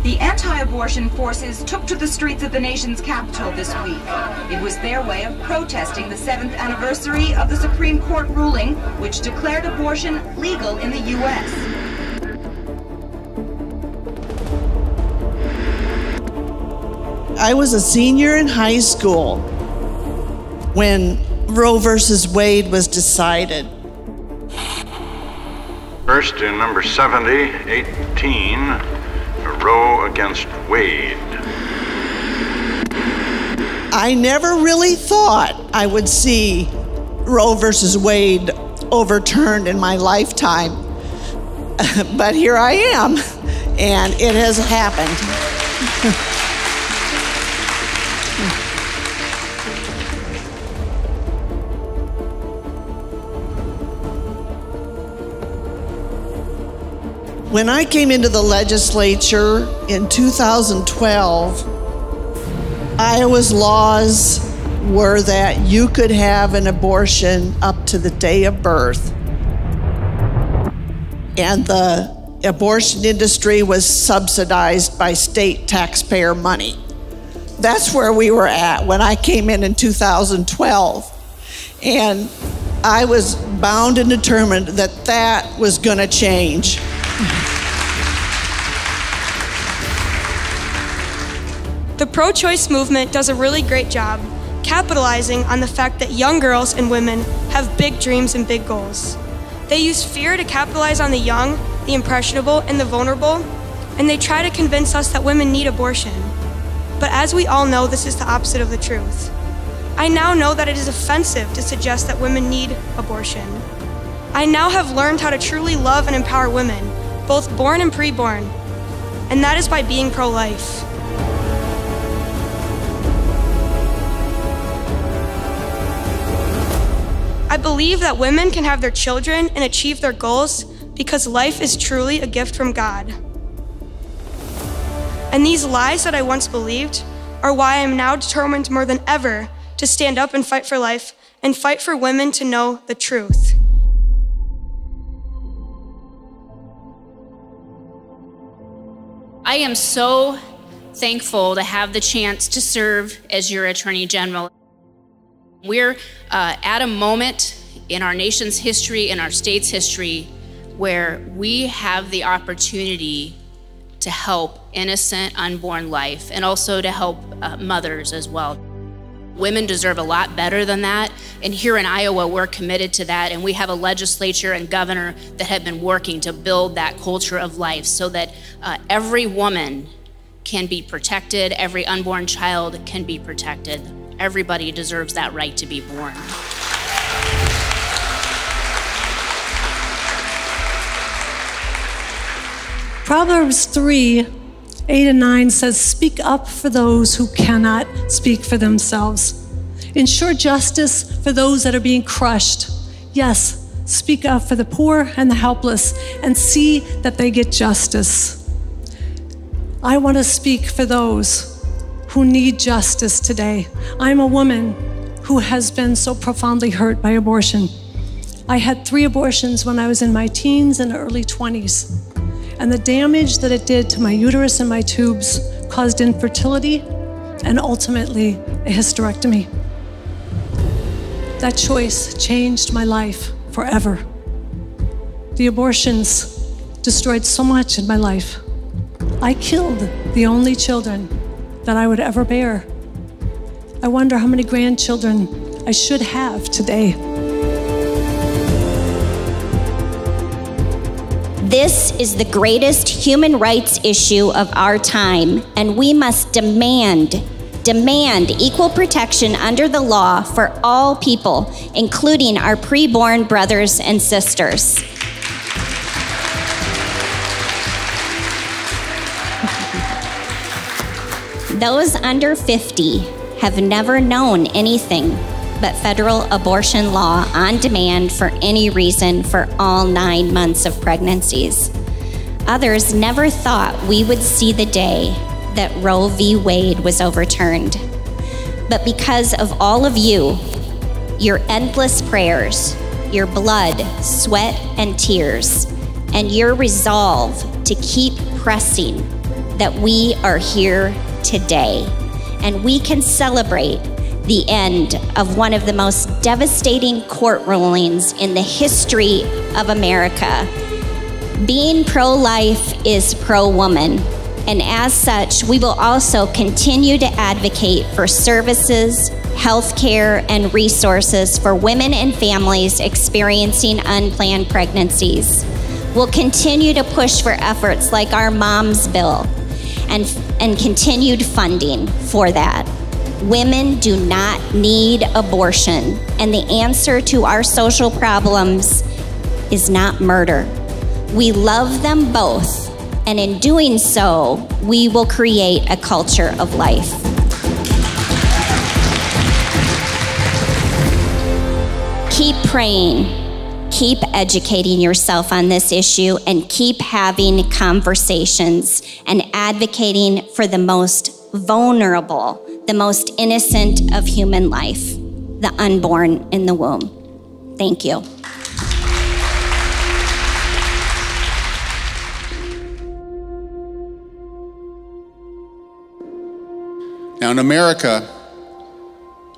The anti-abortion forces took to the streets of the nation's capital this week. It was their way of protesting the 7th anniversary of the Supreme Court ruling, which declared abortion legal in the U.S. I was a senior in high school when Roe versus Wade was decided. First in number 7018, Roe against Wade. I never really thought I would see Roe versus Wade overturned in my lifetime, but here I am, and it has happened. When I came into the legislature in 2012, Iowa's laws were that you could have an abortion up to the day of birth. And the abortion industry was subsidized by state taxpayer money. That's where we were at when I came in 2012. And I was bound and determined that that was gonna change. The pro-choice movement does a really great job capitalizing on the fact that young girls and women have big dreams and big goals. They use fear to capitalize on the young, the impressionable, and the vulnerable, and they try to convince us that women need abortion. But as we all know, this is the opposite of the truth. I now know that it is offensive to suggest that women need abortion. I now have learned how to truly love and empower women, both born and preborn, and that is by being pro-life. I believe that women can have their children and achieve their goals because life is truly a gift from God. And these lies that I once believed are why I am now determined more than ever to stand up and fight for life and fight for women to know the truth. I am so thankful to have the chance to serve as your Attorney General. We're at a moment in our nation's history, in our state's history, where we have the opportunity to help innocent unborn life and also to help mothers as well. Women deserve a lot better than that, and here in Iowa, we're committed to that, and we have a legislature and governor that have been working to build that culture of life so that every woman can be protected, every unborn child can be protected. Everybody deserves that right to be born. Proverbs 3:8-9 says, "Speak up for those who cannot speak for themselves. Ensure justice for those that are being crushed. Yes, speak up for the poor and the helpless and see that they get justice." I want to speak for those who need justice today. I'm a woman who has been so profoundly hurt by abortion. I had 3 abortions when I was in my teens and early 20s. And the damage that it did to my uterus and my tubes caused infertility and ultimately a hysterectomy. That choice changed my life forever. The abortions destroyed so much in my life. I killed the only children that I would ever bear. I wonder how many grandchildren I should have today. This is the greatest human rights issue of our time, and we must demand equal protection under the law for all people, including our preborn brothers and sisters. Those under 50 have never known anything but federal abortion law on demand for any reason for all 9 months of pregnancies. Others never thought we would see the day that Roe v. Wade was overturned. But because of all of you, your endless prayers, your blood, sweat, and tears, and your resolve to keep pressing, that we are here today, and we can celebrate the end of one of the most devastating court rulings in the history of America. Being pro-life is pro-woman, and as such, we will also continue to advocate for services, health care, and resources for women and families experiencing unplanned pregnancies. We'll continue to push for efforts like our Mom's Bill and continued funding for that. Women do not need abortion, and the answer to our social problems is not murder. We love them both, and in doing so, we will create a culture of life. Keep praying. Keep educating yourself on this issue, and keep having conversations and advocating for the most vulnerable, the most innocent of human life, the unborn in the womb. Thank you. Now in America,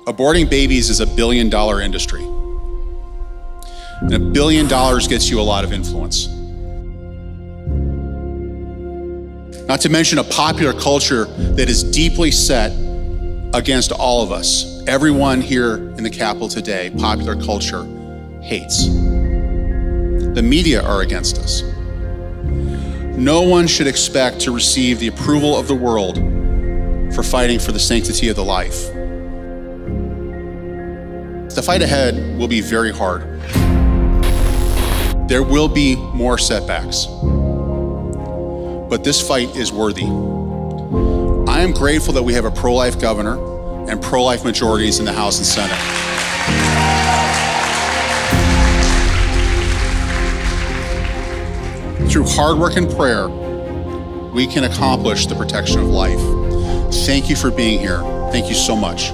aborting babies is a $1 billion industry. And $1 billion gets you a lot of influence. Not to mention a popular culture that is deeply set against all of us. Everyone here in the Capitol today, popular culture hates. The media are against us. No one should expect to receive the approval of the world for fighting for the sanctity of the life. The fight ahead will be very hard. There will be more setbacks, but this fight is worthy. I am grateful that we have a pro-life governor and pro-life majorities in the House and Senate. Through hard work and prayer, we can accomplish the protection of life. Thank you for being here. Thank you so much.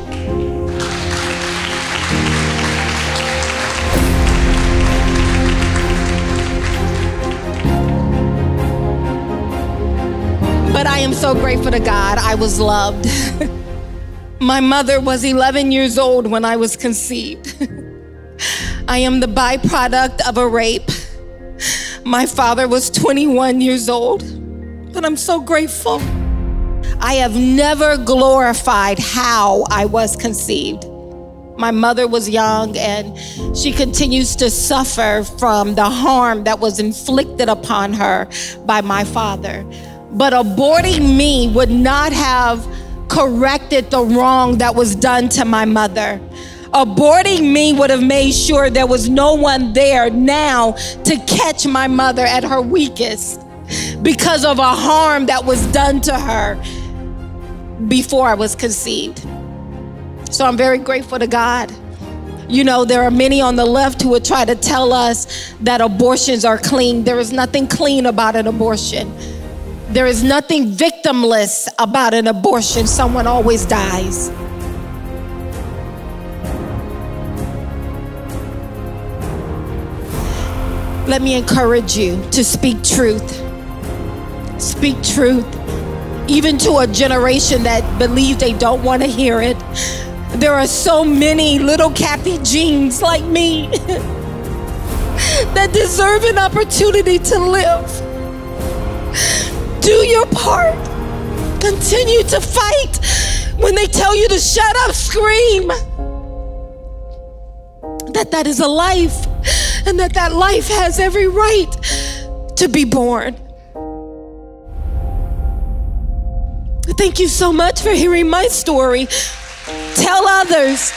But I am so grateful to God I was loved. My mother was 11 years old when I was conceived. I am the byproduct of a rape. My father was 21 years old, but I'm so grateful. I have never glorified how I was conceived. My mother was young, and she continues to suffer from the harm that was inflicted upon her by my father. But aborting me would not have corrected the wrong that was done to my mother. Aborting me would have made sure there was no one there now to catch my mother at her weakest because of a harm that was done to her before I was conceived. So I'm very grateful to God. You know, there are many on the left who would try to tell us that abortions are clean. There is nothing clean about an abortion. There is nothing victimless about an abortion. Someone always dies. Let me encourage you to speak truth. Speak truth, even to a generation that believes they don't want to hear it. There are so many little Kathy Jeans like me that deserve an opportunity to live. Do your part. Continue to fight. When they tell you to shut up, scream. That is a life, and that life has every right to be born. Thank you so much for hearing my story. Tell others.